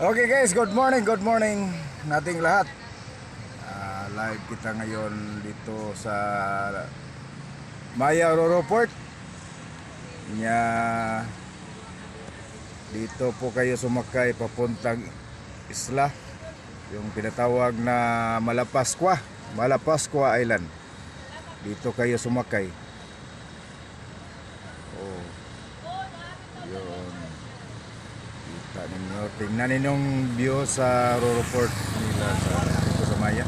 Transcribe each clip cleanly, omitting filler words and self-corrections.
Okay guys, good morning nating lahat. Live kita ngayon dito sa Maya Roro Port. Dito po kayo sumakay papuntang isla, yung pinatawag na Malapascua Island. Dito kayo sumakay. Oh, yun. Kita ninyo, tingnan ninyong view sa Roro Port nila dito sa Maya.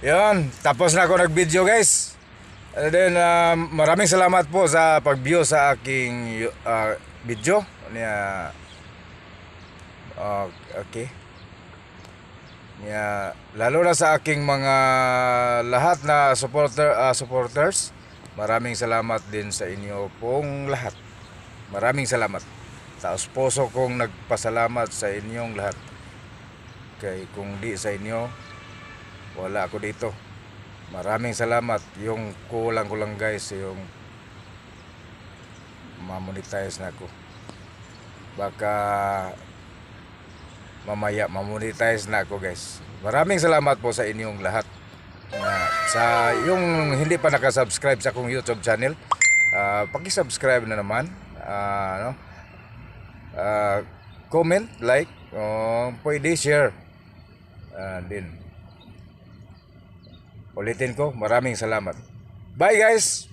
Yun, tapos na ako nag-video guys. And then maraming salamat po sa pag-view sa aking video. Okay. Lalo na sa aking mga lahat na supporters. Maraming salamat din sa inyo pong lahat. Maraming salamat. Taos puso kong nagpasalamat sa inyong lahat. Kaya kung di sa inyo, wala ako dito. Maraming salamat. Yung kulang guys, yung mamonetize na ako. Baka mamaya mamonetize na ako guys. Maraming salamat po sa inyong lahat. Sa yung hindi pa nakasubscribe sa akong YouTube channel, paki-subscribe na naman. Comment, like, pwede share din. Ulitin ko, maraming salamat. Bye guys!